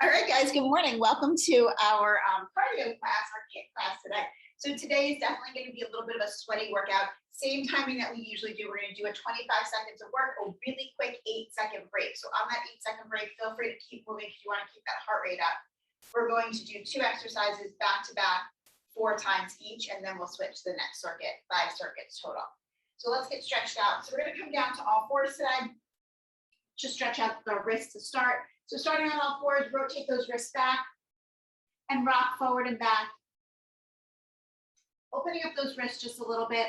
All right, guys, good morning. Welcome to our cardio class, our kick class today. So today is definitely going to be a little bit of a sweaty workout. Same timing that we usually do. We're going to do a 25 seconds of work, a really quick 8-second break. So on that 8-second break, feel free to keep moving if you want to keep that heart rate up. We're going to do 2 exercises back to back, 4 times each, and then we'll switch to the next circuit, 5 circuits total. So let's get stretched out. So we're going to come down to all fours today. Just stretch out the wrists to start. So starting on all fours, rotate those wrists back and rock forward and back. Opening up those wrists just a little bit.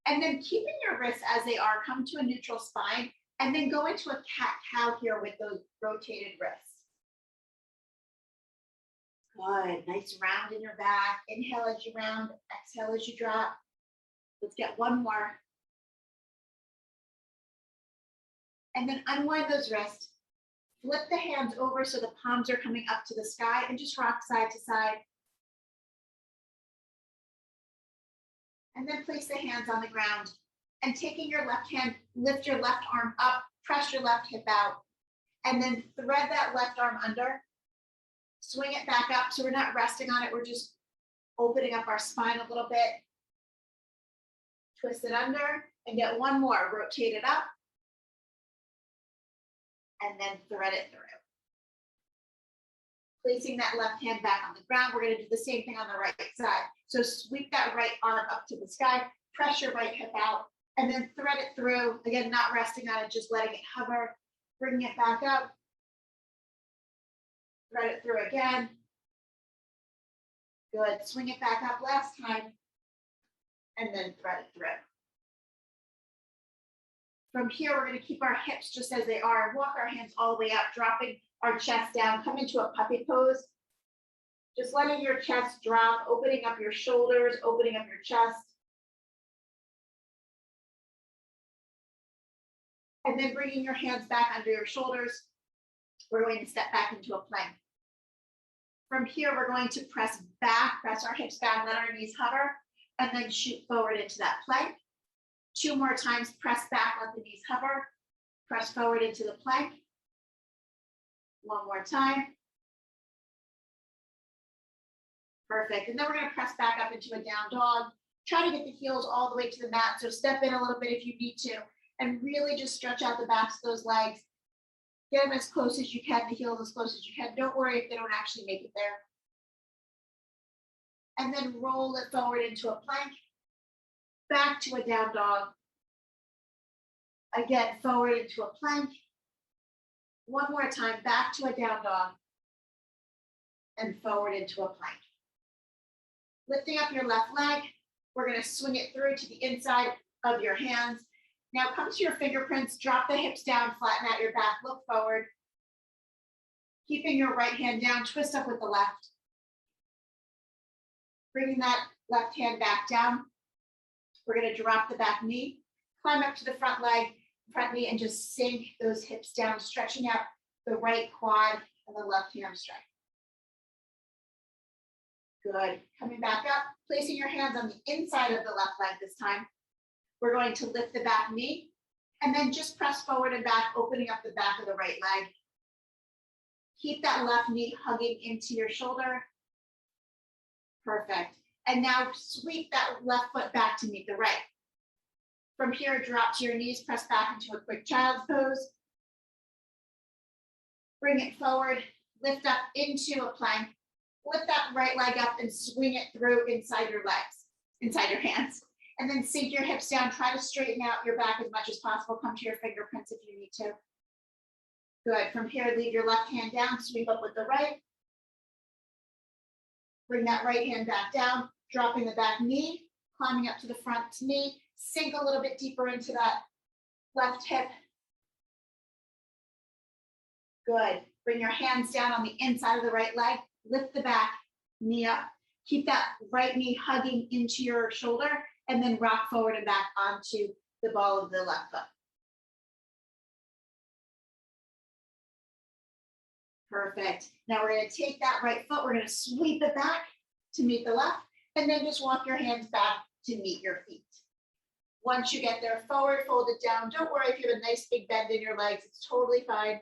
And then keeping your wrists as they are, come to a neutral spine, and then go into a cat-cow here with those rotated wrists. Good, nice round in your back. Inhale as you round, exhale as you drop. Let's get one more. And then unwind those wrists. Flip the hands over so the palms are coming up to the sky and just rock side to side. And then place the hands on the ground. And taking your left hand, lift your left arm up, press your left hip out, and then thread that left arm under. Swing it back up so we're not resting on it, we're just opening up our spine a little bit. Twist it under and get one more, rotate it up. And then thread it through. Placing that left hand back on the ground, we're going to do the same thing on the right side. So sweep that right arm up to the sky, press your right hip out, and then thread it through. Again, not resting on it, just letting it hover, bringing it back up, thread it through again. Good, swing it back up last time, and then thread it through. From here, we're going to keep our hips just as they are, walk our hands all the way up, dropping our chest down, come into a puppy pose. Just letting your chest drop, opening up your shoulders, opening up your chest. And then bringing your hands back under your shoulders. We're going to step back into a plank. From here, we're going to press back, press our hips back, let our knees hover, and then shoot forward into that plank. 2 more times, press back, let the knees hover, press forward into the plank. 1 more time. Perfect, and then we're gonna press back up into a down dog. Try to get the heels all the way to the mat, so step in a little bit if you need to, and really just stretch out the backs of those legs. Get them as close as you can, the heels as close as you can. Don't worry if they don't actually make it there. And then roll it forward into a plank. Back to a down dog. Again, forward into a plank. 1 more time, back to a down dog. And forward into a plank. Lifting up your left leg, we're going to swing it through to the inside of your hands. Now come to your fingerprints, drop the hips down, flatten out your back, look forward. Keeping your right hand down, twist up with the left. Bringing that left hand back down. We're going to drop the back knee, climb up to the front leg, front knee, and just sink those hips down, stretching out the right quad and the left hamstring. Good. Coming back up, placing your hands on the inside of the left leg this time. We're going to lift the back knee and then just press forward and back, opening up the back of the right leg. Keep that left knee hugging into your shoulder. Perfect. And now sweep that left foot back to meet the right. From here, drop to your knees, press back into a quick child's pose. Bring it forward, lift up into a plank. Lift that right leg up and swing it through inside your legs, inside your hands. And then sink your hips down, try to straighten out your back as much as possible. Come to your fingerprints if you need to. Good, from here, leave your left hand down, sweep up with the right. Bring that right hand back down, dropping the back knee, climbing up to the front knee, sink a little bit deeper into that left hip. Good. Bring your hands down on the inside of the right leg, lift the back knee up. Keep that right knee hugging into your shoulder, and then rock forward and back onto the ball of the left foot. Perfect. Now we're going to take that right foot, we're going to sweep it back to meet the left, and then just walk your hands back to meet your feet. Once you get there, forward, fold it down. Don't worry if you have a nice big bend in your legs, it's totally fine.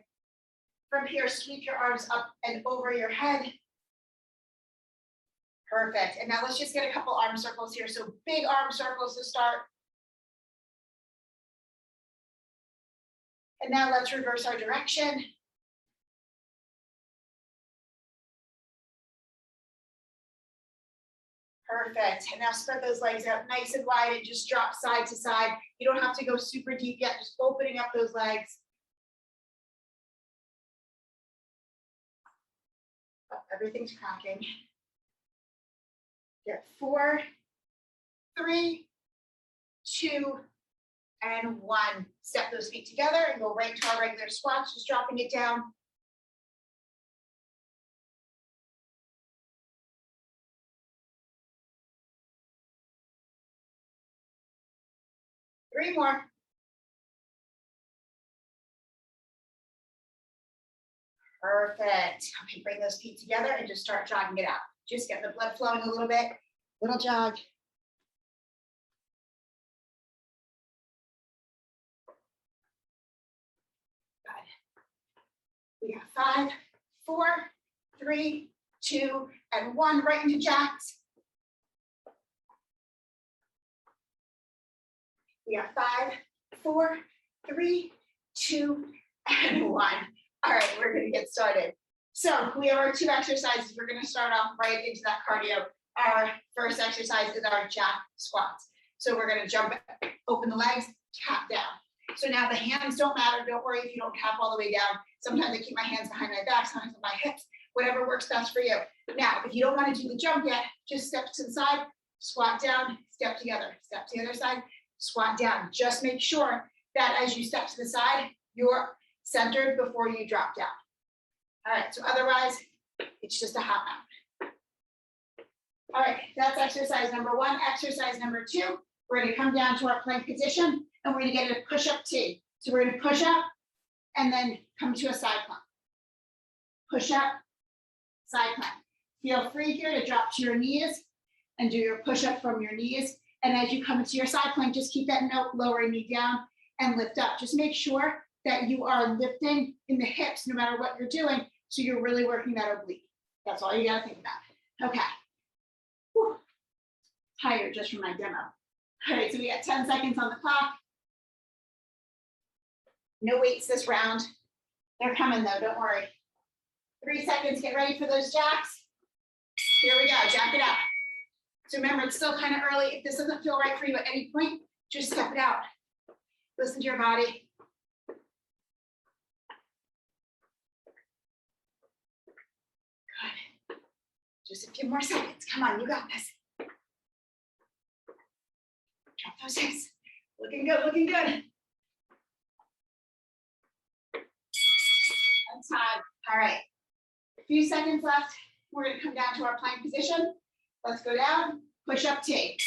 From here, sweep your arms up and over your head. Perfect. And now let's just get a couple arm circles here. So big arm circles to start. And now let's reverse our direction. Perfect. And now spread those legs out nice and wide and just drop side to side. You don't have to go super deep yet, just opening up those legs. Oh, everything's cracking. Get 4, 3, 2, and 1. Step those feet together and go right to our regular squats, just dropping it down. 3 more. Perfect. Okay, bring those feet together and just start jogging it out. Just get the blood flowing a little bit. Little jog. Good. We got 5, 4, 3, 2, and 1. Right into jacks. We got 5, 4, 3, 2, and 1. All right, we're going to get started. So we have our 2 exercises. We're going to start off right into that cardio. Our first exercise is our jack squats. So we're going to jump, open the legs, tap down. So now the hands don't matter. Don't worry if you don't tap all the way down. Sometimes I keep my hands behind my back, sometimes on my hips, whatever works best for you. Now, if you don't want to do the jump yet, just step to the side, squat down, step together, step to the other side, squat down. Just make sure that as you step to the side, you're centered before you drop down. All right, so otherwise, it's just a hot mount. All right, that's exercise number 1. Exercise number 2, we're gonna come down to our plank position and we're gonna get a push-up T. So we're gonna push up and then come to a side plank. Push up, side plank. Feel free here to drop to your knees and do your push-up from your knees. And as you come into your side plank, just keep that note, lowering knee down and lift up. Just make sure that you are lifting in the hips no matter what you're doing, so you're really working that oblique. That's all you gotta think about. Okay. Whew. Tired just from my demo. All right, so we got 10 seconds on the clock. No weights this round. They're coming though, don't worry. 3 seconds, get ready for those jacks. Here we go, jack it up. So remember, it's still kind of early. If this doesn't feel right for you at any point, just step it out. Listen to your body. Good. Just a few more seconds. Come on, you got this. Drop those hips. Looking good, looking good. And time. All right. A few seconds left. We're going to come down to our plank position. Let's go down, push up T.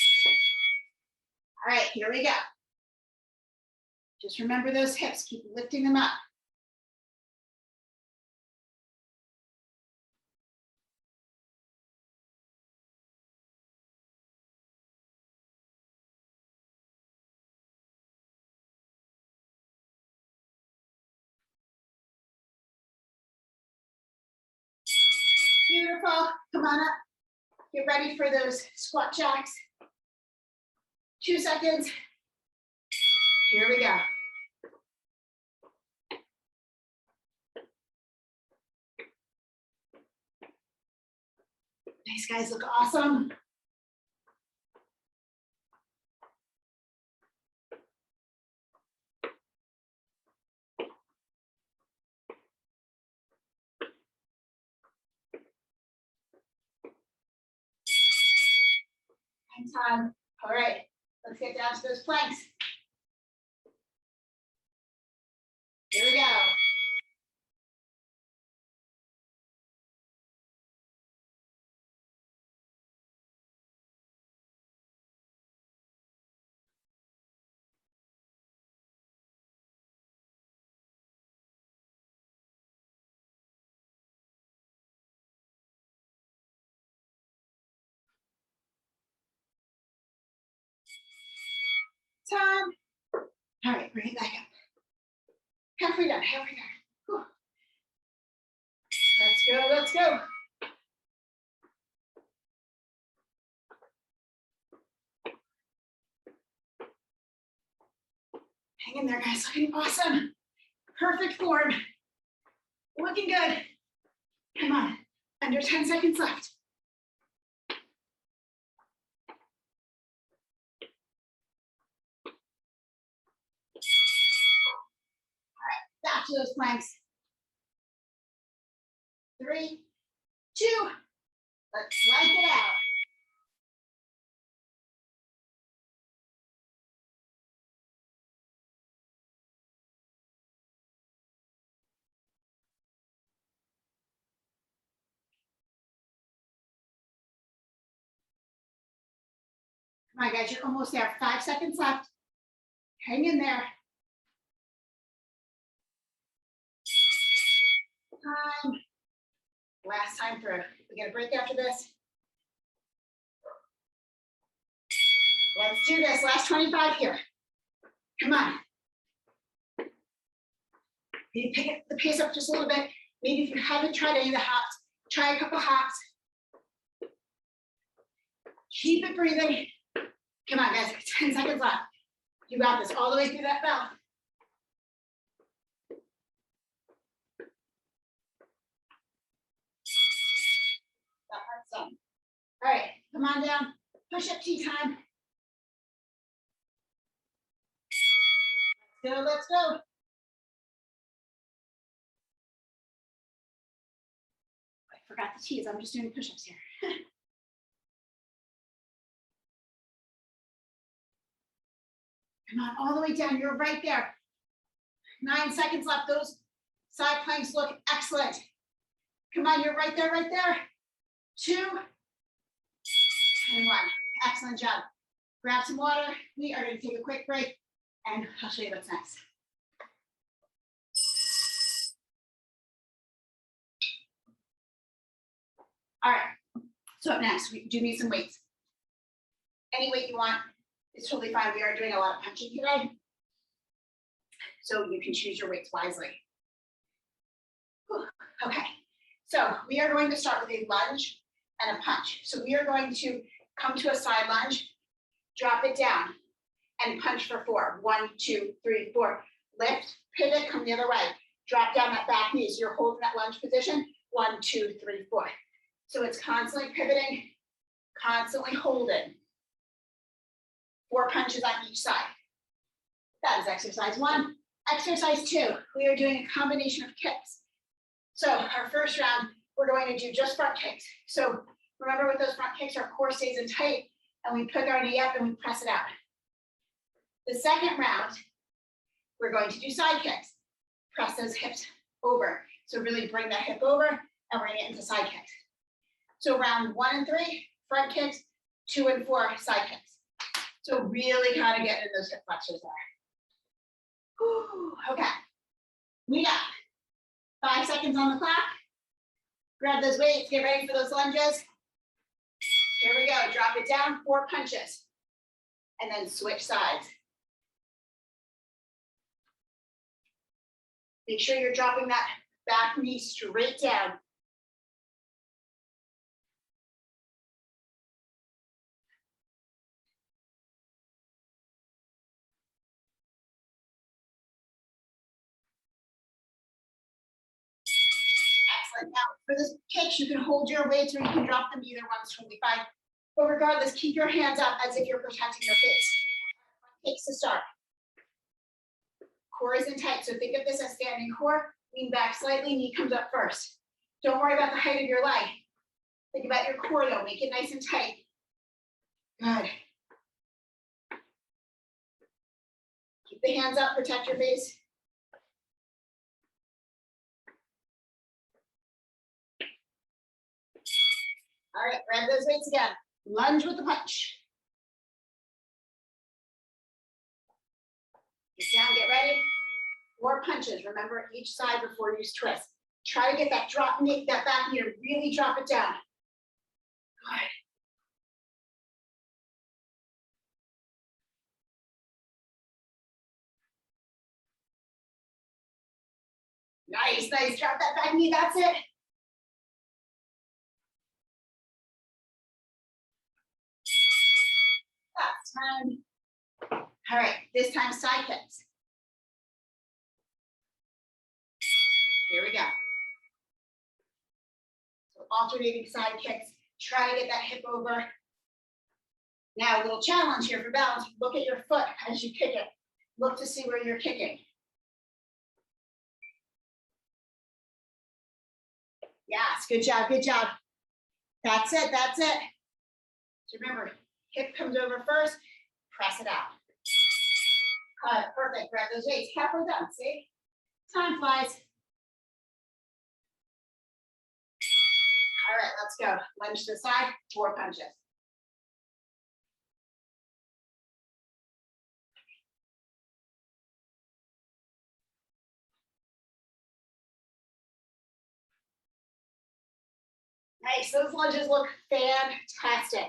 All right, here we go. Just remember those hips, keep lifting them up. Beautiful, come on up. Get ready for those squat jacks. 2 seconds. Here we go. Nice, guys, look awesome. And time. All right, let's get down to those planks. Here we go. Time. All right, bring it back up. Halfway done, halfway done. Whew. Let's go, let's go. Hang in there, guys, looking awesome. Perfect form. Looking good. Come on, under 10 seconds left. All right, back to those planks. 3, 2, let's swipe it out. Come on, guys, you're almost there. 5 seconds left. Hang in there. Time. Last time through. We get a break after this. Let's do this. Last 25 here. Come on. Maybe pick the pace up just a little bit. Maybe if you haven't tried any of the hops, try a couple hops. Keep it breathing. Come on, guys. 10 seconds left. You got this all the way through that bell. That part's done. All right, come on down. Push up tea time. Let's go, let's go. I forgot the teas. I'm just doing push-ups here. Come on, all the way down. You're right there. 9 seconds left. Those side planks look excellent. Come on, you're right there, right there. 2 and 1. Excellent job. Grab some water. We are going to take a quick break, and I'll show you what's next. All right. So up next, we do need some weights. Any weight you want is totally fine. We are doing a lot of punching today, so you can choose your weights wisely. Whew. Okay, so we are going to start with a lunge and a punch. So we are going to come to a side lunge, drop it down, and punch for 4. 1, 2, 3, 4. Lift, pivot, come the other way. Drop down that back knee. So you're holding that lunge position. 1, 2, 3, 4. So it's constantly pivoting, constantly holding. 4 punches on each side. That is exercise 1. Exercise 2, we are doing a combination of kicks. So our first round, we're going to do just front kicks. So remember with those front kicks, our core stays in tight and we pick our knee up and we press it out. The second round, we're going to do side kicks. Press those hips over. So really bring that hip over and bring it into side kicks. So round 1 and 3, front kicks, 2 and 4, side kicks. So really kind of getting in those hip flexors there. Whew, okay, we got 5 seconds on the clock. Grab those weights, get ready for those lunges. Here we go, drop it down, 4 punches. And then switch sides. Make sure you're dropping that back knee straight down. Excellent. Now, for this kicks, you can hold your weights or you can drop them. Either one's totally fine. But regardless, keep your hands up as if you're protecting your face. Kicks to start. Core is in tight, so think of this as standing core. Lean back slightly, knee comes up first. Don't worry about the height of your leg. Think about your core though, make it nice and tight. Good. Keep the hands up, protect your face. All right, grab those weights again. Lunge with the punch. Get down, get ready. 4 punches. Remember each side before you twist. Try to get that drop knee, that back knee to really drop it down. Good. Nice, nice. Drop that back knee. That's it. time. All right, this time side kicks. Here we go. So alternating side kicks. Try to get that hip over. Now, a little challenge here for balance. Look at your foot as you kick it. Look to see where you're kicking. Yes, good job, good job. That's it, that's it. So remember, hip comes over first, press it out. All right, perfect, grab those weights, halfway done, see? Time flies. All right, let's go. Lunge to the side, 4 punches. Nice, those lunges look fantastic.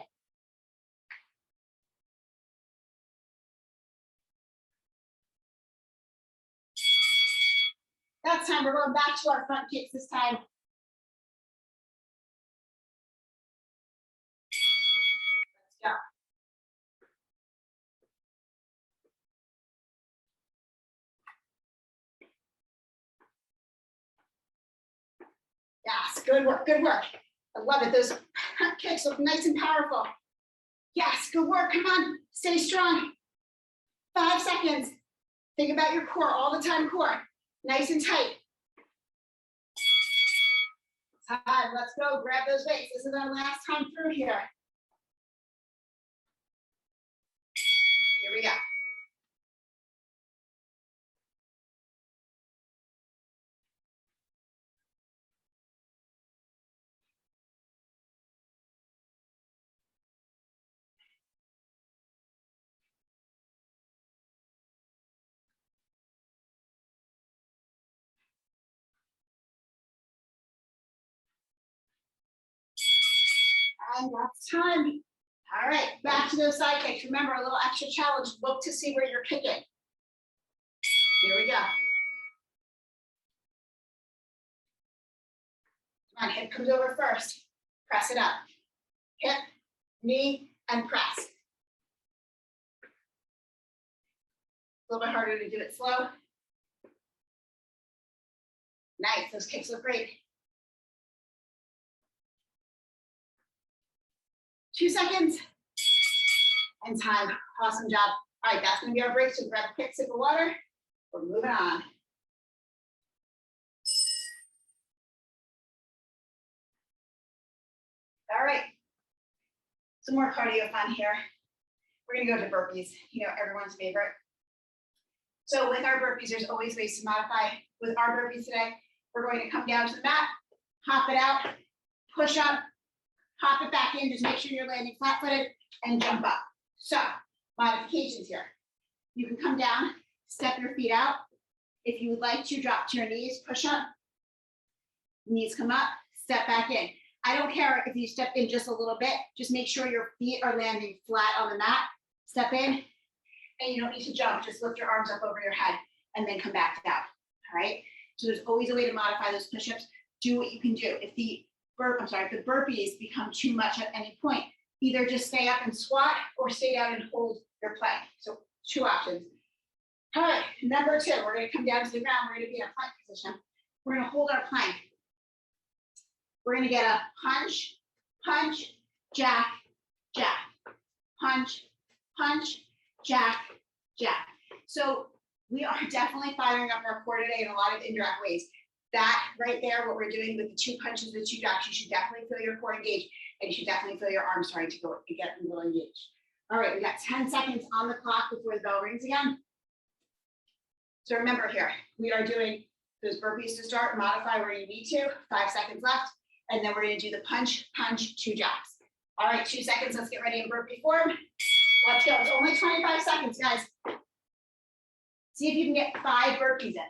That's time, we're going back to our front kicks this time. Let's go. Yes, good work, good work. I love it, those kicks look nice and powerful. Yes, good work, come on, stay strong. 5 seconds. Think about your core, all the time core. Nice and tight. Time, let's go, grab those weights. This is our last time through here. Here we go. And that's time. All right, back to those side kicks. Remember, a little extra challenge. Look to see where you're kicking. Here we go. Come on, hip comes over first. Press it up. Hip, knee, and press. A little bit harder to do it slow. Nice, those kicks look great. 2 seconds. And time, awesome job. All right, that's gonna be our break, so grab a quick sip of water. We're moving on. All right, some more cardio fun here. We're gonna go to burpees, you know, everyone's favorite. So with our burpees, there's always ways to modify. With our burpees today, we're going to come down to the mat, hop it out, push up, hop it back in, just make sure you're landing flat-footed and jump up. So modifications here. You can come down, step your feet out. If you would like to, drop to your knees, push up, knees come up, step back in. I don't care if you step in just a little bit, just make sure your feet are landing flat on the mat. Step in, and you don't need to jump, just lift your arms up over your head and then come back down, all right? So there's always a way to modify those push-ups. Do what you can do. If the burpees become too much at any point, either just stay up and squat or stay down and hold your plank. So 2 options. All right, number 2, we're gonna come down to the ground. We're gonna be in a plank position. We're gonna hold our plank. We're gonna get a punch, punch, jack, jack, punch, punch, jack, jack. So we are definitely firing up our core today in a lot of indirect ways. That right there, what we're doing with the 2 punches, the 2 jacks, you should definitely feel your core engaged, and you should definitely feel your arms starting to go get a little engaged. All right, we got 10 seconds on the clock before the bell rings again. So remember here, we are doing those burpees to start, modify where you need to, 5 seconds left, and then we're gonna do the punch, punch, 2 jacks. All right, 2 seconds, let's get ready in burpee form. Let's go, it's only 25 seconds, guys. See if you can get 5 burpees in.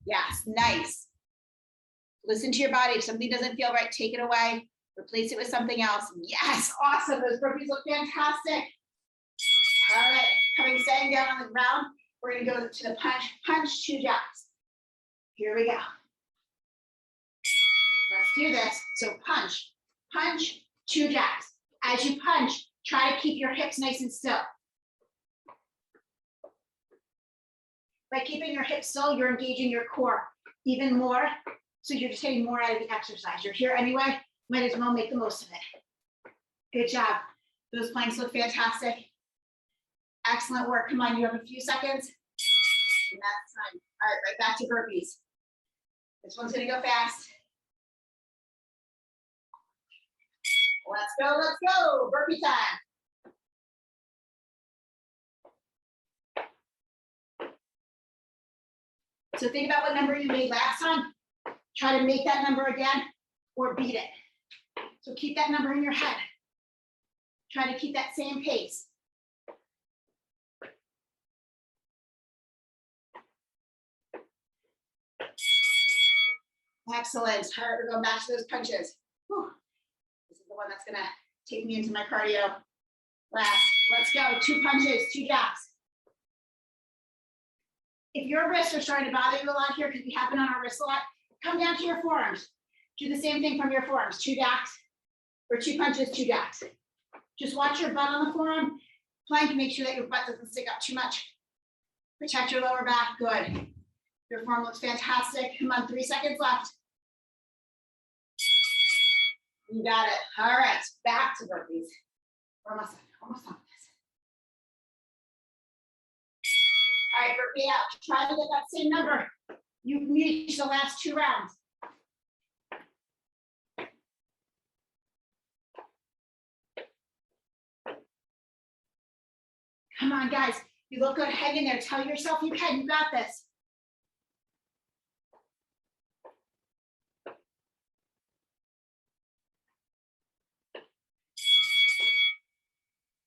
Yes, nice. Listen to your body. If something doesn't feel right, take it away, replace it with something else. Yes, awesome, those burpees look fantastic. All right, staying down on the ground, we're gonna go to the punch, punch, 2 jacks. Here we go. Let's do this. So punch, punch, 2 jabs. As you punch, try to keep your hips nice and still. By keeping your hips still, you're engaging your core even more. So you're just getting more out of the exercise. You're here anyway, might as well make the most of it. Good job. Those planks look fantastic. Excellent work. Come on, you have a few seconds. And that's time. All right, right back to burpees. This one's gonna go fast. Let's go, let's go. Burpee time. So think about what number you made last time. Try to make that number again or beat it. So keep that number in your head. Try to keep that same pace. Excellent. All right, we're going back to those punches. Whew. This is the one that's gonna take me into my cardio. Last, let's go. 2 punches, 2 jabs. If your wrists are starting to bother you a lot here, because we have been on our wrists a lot, come down to your forearms. Do the same thing from your forearms. 2 jabs, or 2 punches, 2 jabs. Just watch your butt on the forearm. Plank, make sure that your butt doesn't stick up too much. Protect your lower back, good. Your form looks fantastic. Come on, 3 seconds left. You got it. All right, back to burpees. We're almost done with this. All right, burpee out. Try to get that same number. You've reached the last 2 rounds. Come on, guys. You look good. Hang in there. Tell yourself you can. You got this.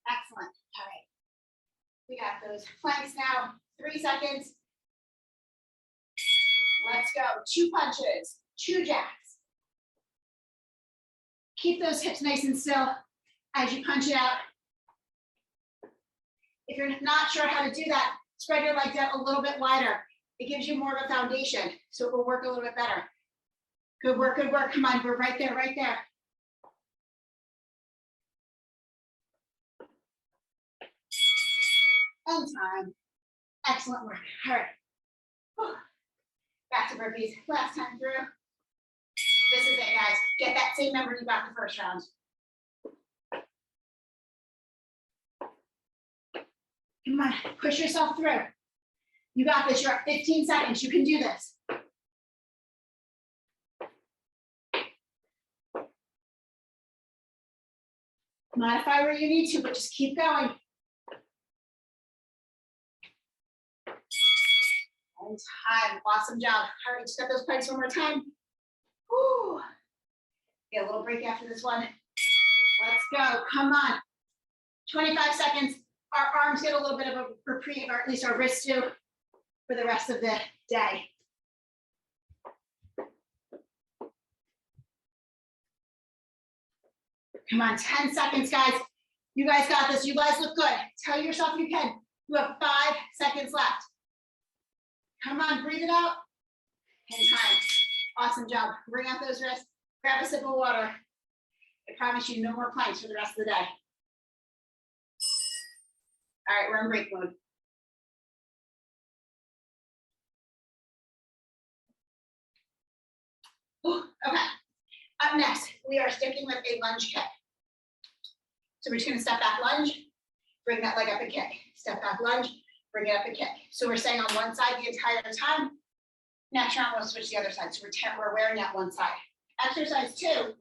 Excellent. All right. We got those planks now. 3 seconds. Let's go. 2 punches, 2 jabs. Keep those hips nice and still as you punch it out. If you're not sure how to do that, spread your legs out a little bit wider. It gives you more of a foundation, so it will work a little bit better. Good work, good work. Come on, we're right there, right there. And time. Excellent work. All right. Whew. Back to burpees. Last time through. This is it, guys. Get that same number you got the first round. Come on, push yourself through. You got this. You're at 15 seconds. You can do this. Modify where you need to, but just keep going. And time. Awesome job. All right, just got those planks one more time. Woo. Get a little break after this one. Let's go. Come on. 25 seconds. Our arms get a little bit of a reprieve, or at least our wrists do, for the rest of the day. Come on, 10 seconds, guys. You guys got this. You guys look good. Tell yourself you can. You have 5 seconds left. Come on, breathe it out. And time. Awesome job. Bring out those wrists. Grab a sip of water. I promise you, no more planks for the rest of the day. All right, we're in break mode. Ooh, okay. Up next, we are sticking with a lunge kick. So we're just gonna step back lunge, bring that leg up and kick. Step back lunge, bring it up and kick. So we're staying on one side the entire time. Next round, we'll switch the other side. So we're wearing out one side. Exercise 2,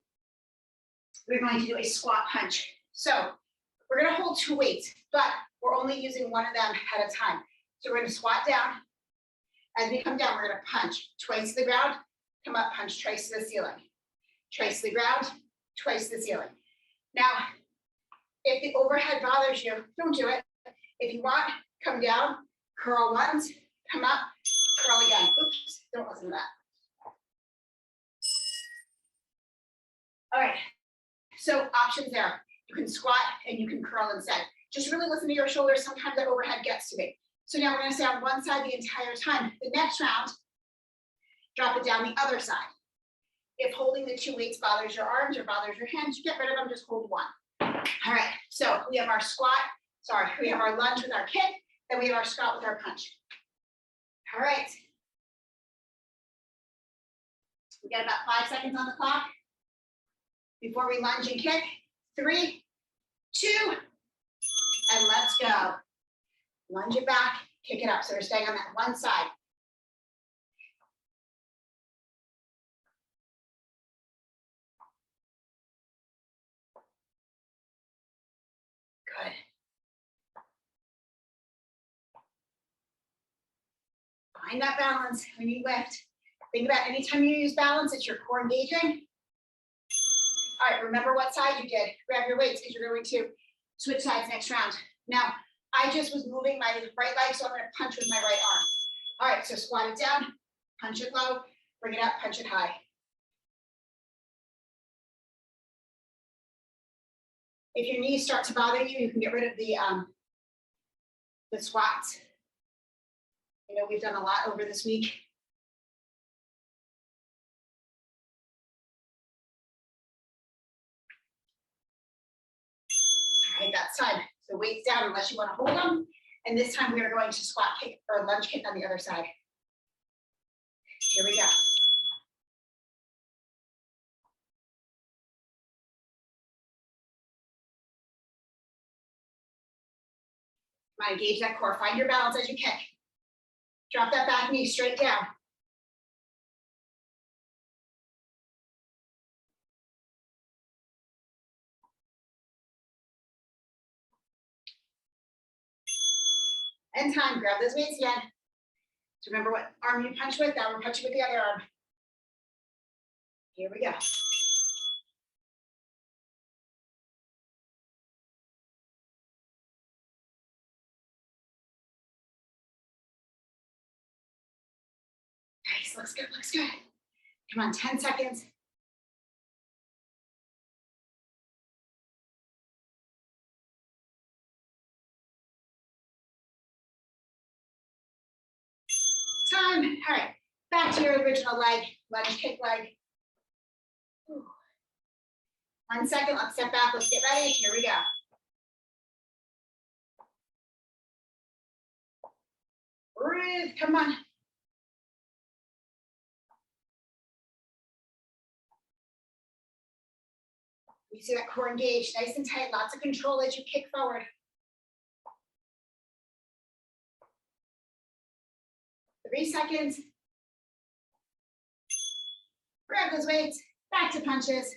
we're going to do a squat punch. So we're gonna hold 2 weights, but we're only using one of them at a time. So we're gonna squat down. As we come down, we're gonna punch twice to the ground, come up, punch twice to the ceiling. Twice to the ground, twice to the ceiling. Now, if the overhead bothers you, don't do it. If you want, come down, curl once, come up, curl again. Oops, don't listen to that. All right, so options there. You can squat and you can curl instead. Just really listen to your shoulders. Sometimes that overhead gets to me. So now we're gonna stay on one side the entire time. The next round, Drop it down the other side. If holding the two weights bothers your arms or bothers your hands, you get rid of them, just hold one. All right, so we have our squat, we have our lunge with our kick, then we have our squat with our punch. All right. We got about 5 seconds on the clock before we lunge and kick. 3, 2, and let's go. Lunge it back, kick it up. So we're staying on that one side. Good. Find that balance when you lift. Think about anytime you use balance, it's your core engaging. All right, remember what side you did. Grab your weights because you're going to switch sides next round. Now, I just was moving my right leg, so I'm going to punch with my right arm. All right, so squat it down, punch it low, bring it up, punch it high. If your knees start to bother you, you can get rid of the squats. You know, we've done a lot over this week. All right, that's time. So weights down unless you want to hold them. And this time we are going to squat kick or lunge kick on the other side. Here we go. Come on, engage that core. Find your balance as you kick. Drop that back knee straight down. And time, grab those weights again. So remember what arm you punch with, now we're punching with the other arm. Here we go. Nice, looks good, looks good. Come on, 10 seconds. Time. All right, back to your original leg, lunge kick leg. Ooh. 1 second, let's step back, let's get ready. Here we go. Breathe, come on. You see that core engaged, nice and tight, lots of control as you kick forward. 3 seconds. Grab those weights, back to punches.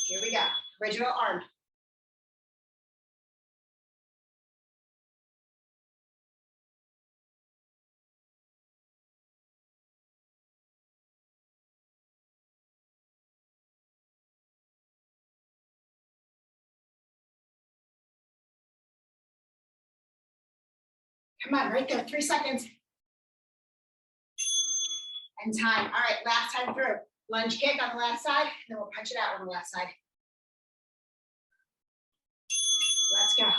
Here we go, original arm. Come on, right there, 3 seconds. And time. All right, last time through. Lunge kick on the left side, and then we'll punch it out on the left side. Let's go.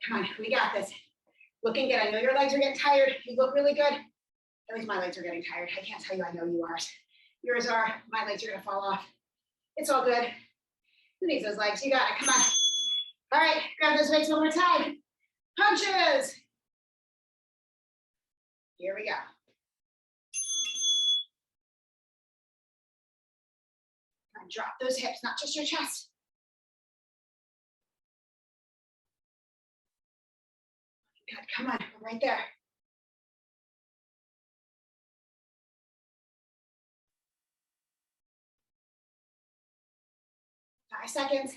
Come on, we got this. Looking good. I know your legs are getting tired. You look really good. At least my legs are getting tired. I can't tell you, I know you are. Yours are. My legs are gonna fall off. It's all good. Who needs those legs? You got it, come on. All right, grab those weights one more time. Punches. Here we go. And drop those hips, not just your chest. Good, come on, we're right there. Five seconds.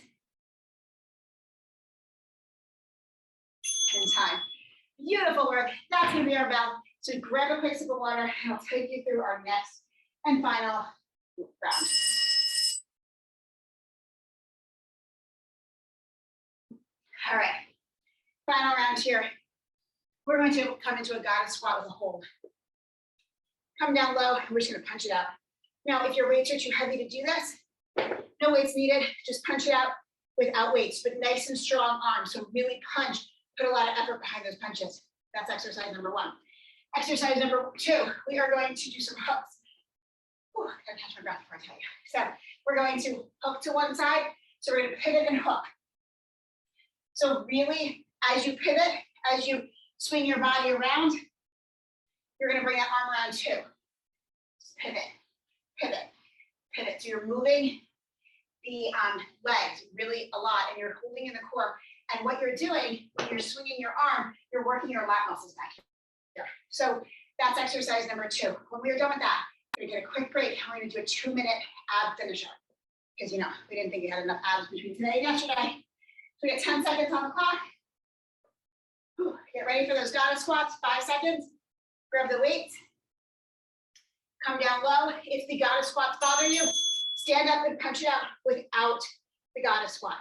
And time. Beautiful work. That's gonna be our bell. So grab a quick sip of water and I'll take you through our next and final round. All right, final round here. We're going to come into a goddess squat with a hold. come down low, and we're just gonna punch it out. Now, if your weights are too heavy to do this, no weights needed, just punch it out without weights, but nice and strong arms. So really punch, put a lot of effort behind those punches. That's exercise number 1. Exercise number 2, we are going to do some hooks. Ooh, I gotta catch my breath before I tell you. So we're going to hook to one side. So we're gonna pivot and hook. So really, as you pivot, as you swing your body around, you're gonna bring that arm around too. Just pivot, pivot, pivot. So you're moving the legs really a lot, and you're holding in the core. And what you're doing when you're swinging your arm, you're working your lat muscles back here. So that's exercise number 2. When we are done with that, we're gonna get a quick break, and we're gonna do a 2-minute ab finisher. Because we didn't think we had enough abs between today and yesterday. So we get 10 seconds on the clock. Whew. Get ready for those goddess squats, 5 seconds. Grab the weights. Come down low. If the goddess squats bother you, stand up and punch it out without the goddess squat.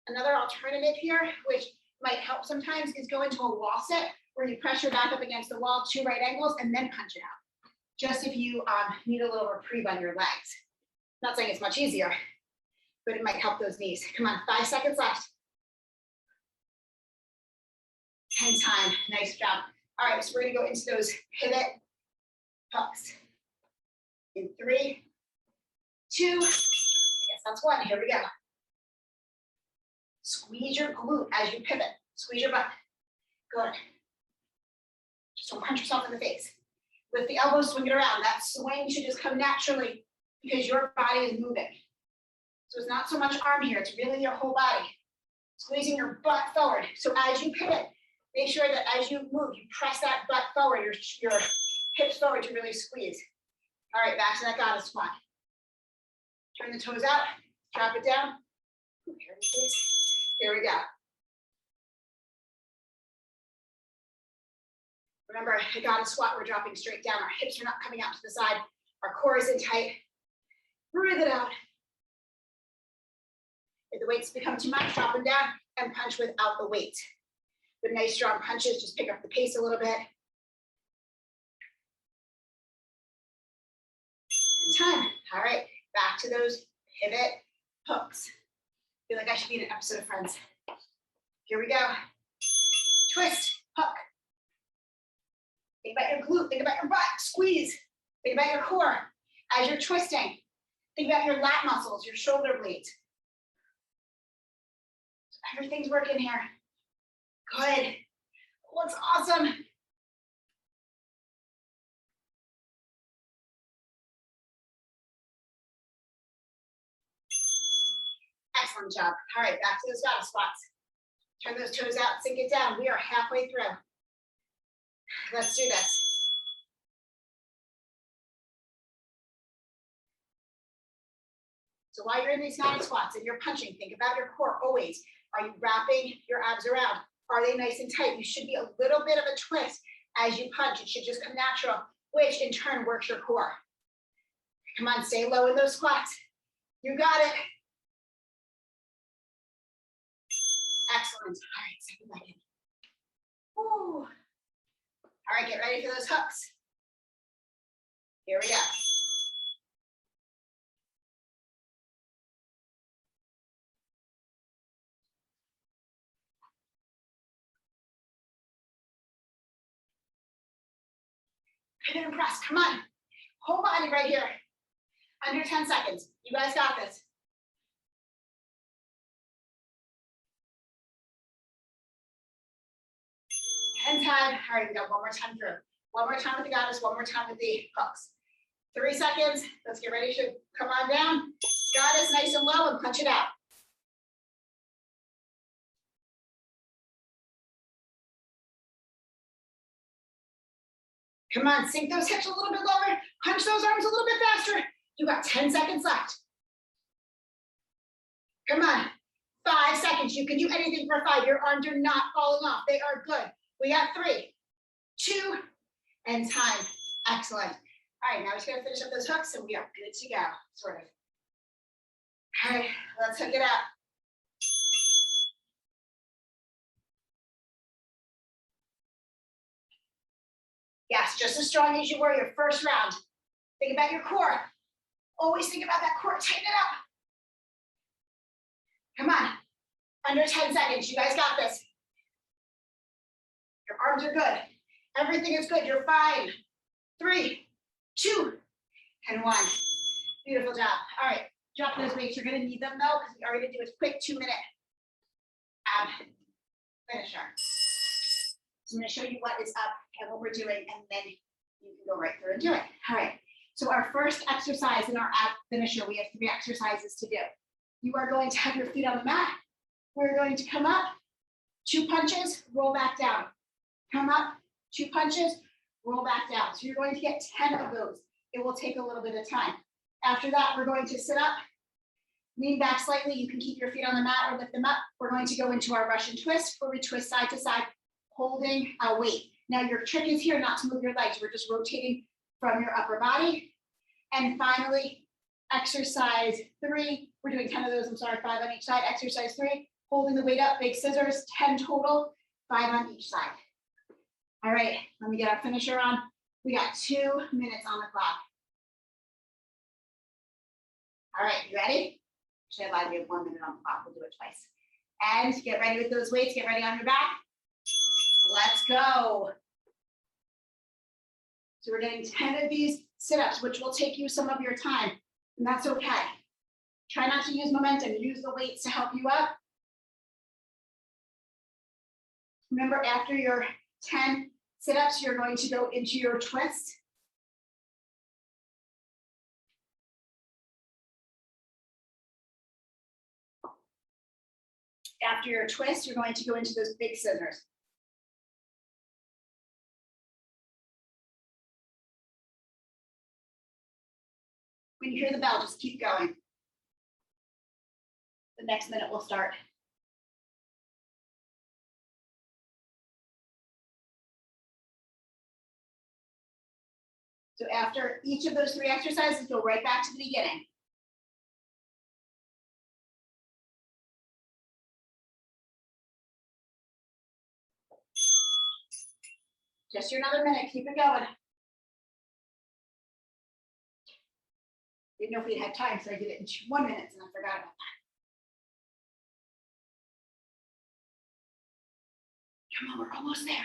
Another alternative here, which might help sometimes, is go into a wall sit where you press your back up against the wall, 2 right angles, and then punch it out. Just if you need a little reprieve on your legs. Not saying it's much easier, but it might help those knees. Come on, 5 seconds left. 10 time, nice job. All right, so we're gonna go into those pivot hooks. In 3, 2, I guess that's 1, here we go. Squeeze your glute as you pivot. Squeeze your butt. Good. Just don't punch yourself in the face. Lift the elbows, swing it around. That swing should just come naturally because your body is moving. So it's not so much arm here, it's really your whole body. Squeezing your butt forward. So as you pivot, make sure that as you move, you press that butt forward, your hips forward to really squeeze. All right, back to that goddess squat. Turn the toes out, drop it down. Here we go. Remember, a goddess squat, we're dropping straight down. Our hips are not coming out to the side. Our core is in tight. Breathe it out. If the weights become too much, drop them down and punch without the weight. With nice strong punches, just pick up the pace a little bit. And time. All right, back to those pivot hooks. I feel like I should be in an episode of Friends. Here we go. Twist, hook. Think about your glute, think about your butt, squeeze. Think about your core as you're twisting. Think about your lat muscles, your shoulder blades. Everything's working here. Good. Looks awesome. Excellent job. All right, back to those goddess squats. Turn those toes out, sink it down. We are halfway through. Let's do this. So while you're in these goddess squats and you're punching, think about your core always. Are you wrapping your abs around? Are they nice and tight? You should be a little bit of a twist as you punch. It should just come natural, which in turn works your core. Come on, stay low in those squats. You got it. Excellent. All right, second leg in. Woo. All right, get ready for those hooks. Here we go. Pivot and press, come on. Whole body right here. Under 10 seconds. You guys got this. And time. All right, we got one more time through. One more time with the goddess, one more time with the hooks. 3 seconds. Let's get ready to come on down. Goddess, nice and low, and punch it out. Come on, sink those hips a little bit lower. Punch those arms a little bit faster. You got 10 seconds left. Come on, 5 seconds. You can do anything for 5. Your arms are not falling off. They are good. We got 3, 2, and time. Excellent. All right, now we're just gonna finish up those hooks and we are good to go, sort of. All right, let's hook it up. Yeah, just as strong as you were your first round. Think about your core. Always think about that core, tighten it up. Come on, under 10 seconds, you guys got this. Your arms are good. Everything is good, you're fine. 3, 2, and 1. Beautiful job. All right, drop those weights. You're gonna need them though, because we are gonna do a quick 2-minute ab finisher. So I'm gonna show you what is up and what we're doing, and then you can go right through and do it. All right, so our first exercise in our ab finisher, we have 3 exercises to do. You are going to have your feet on the mat. We're going to come up, 2 punches, roll back down. Come up, 2 punches, roll back down. So you're going to get 10 of those. It will take a little bit of time. After that, we're going to sit up, lean back slightly. You can keep your feet on the mat or lift them up. We're going to go into our Russian twist, where we twist side to side, holding a weight. Now your trick is here not to move your legs. We're just rotating from your upper body. And finally, exercise 3. We're doing 10 of those, 5 on each side. Exercise 3, holding the weight up, big scissors, 10 total, 5 on each side. All right, let me get our finisher on. We got 2 minutes on the clock. All right, you ready? Actually, I lied, we have 1 minute on the clock. We'll do it twice. And get ready with those weights. Get ready on your back. Let's go. So we're getting 10 of these sit-ups, which will take you some of your time, and that's okay. Try not to use momentum. Use the weights to help you up. Remember, after your 10 sit-ups, you're going to go into your twist. After your twist, you're going to go into those big scissors. When you hear the bell, just keep going. The next minute will start. So after each of those 3 exercises, go right back to the beginning. Just another minute, keep it going. Didn't know if we had time, so I did it in 1 minute and I forgot about that. Come on, we're almost there.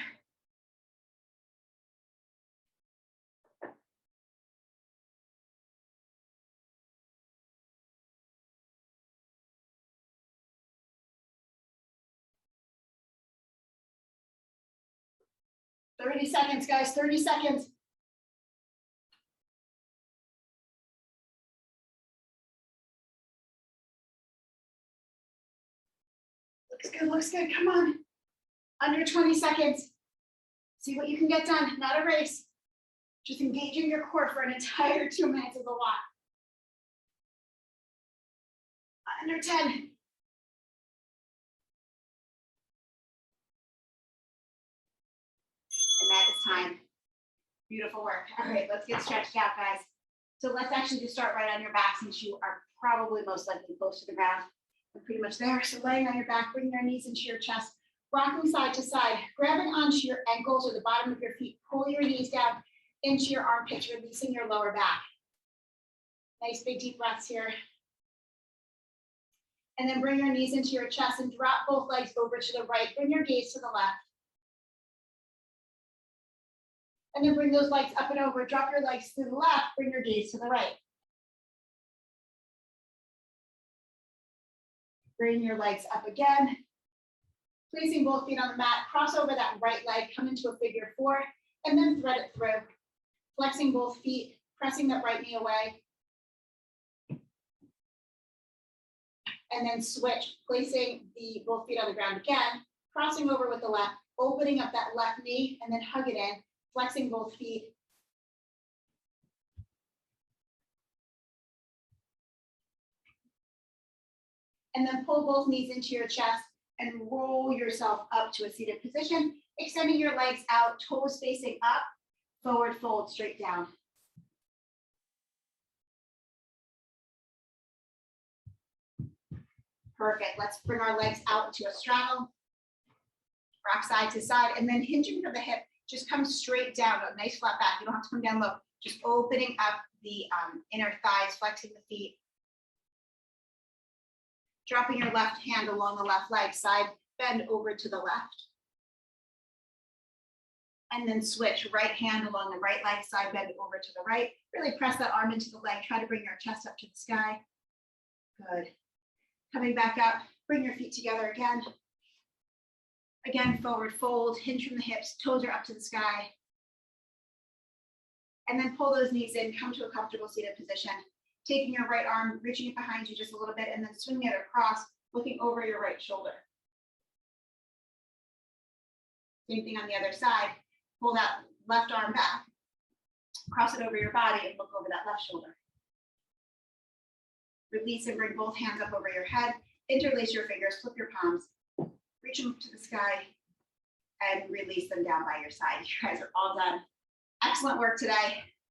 "30 seconds, guys, 30 seconds. Looks good, come on. Under 20 seconds. See what you can get done, not a race. Just engaging your core for an entire 2 minutes is a lot. Under 10. And that is time. Beautiful work. All right, let's get stretched out, guys. So let's actually just start right on your back, since you are probably most likely close to the ground. We're pretty much there. So laying on your back, bring your knees into your chest, rocking side to side, grabbing onto your ankles or the bottom of your feet. Pull your knees down into your armpits, releasing your lower back. Nice big deep breaths here. And then bring your knees into your chest and drop both legs over to the right. Bring your gaze to the left. And then bring those legs up and over. Drop your legs to the left, bring your gaze to the right. Bring your legs up again. Placing both feet on the mat, cross over that right leg, come into a figure 4, and then thread it through. Flexing both feet, pressing that right knee away. And then switch, placing the both feet on the ground again, crossing over with the left, opening up that left knee, and then hug it in, flexing both feet. And then pull both knees into your chest and roll yourself up to a seated position, extending your legs out, toes facing up, forward fold, straight down. Perfect. Let's bring our legs out to a straddle, rock side to side, and then hinging from the hip, just come straight down, a nice flat back. You don't have to come down low. Just opening up the inner thighs, flexing the feet. Dropping your left hand along the left leg, side bend over to the left. And then switch, right hand along the right leg, side bend over to the right. Really press that arm into the leg. Try to bring your chest up to the sky. Good. Coming back up, bring your feet together again. Again, forward fold, hinge from the hips, toes are up to the sky. And then pull those knees in, come to a comfortable seated position. Taking your right arm, reaching it behind you just a little bit, and then swinging it across, looking over your right shoulder. Same thing on the other side. Pull that left arm back, cross it over your body, and look over that left shoulder. Release and bring both hands up over your head. Interlace your fingers, flip your palms, reach them to the sky, and release them down by your side. You guys are all done. Excellent work today.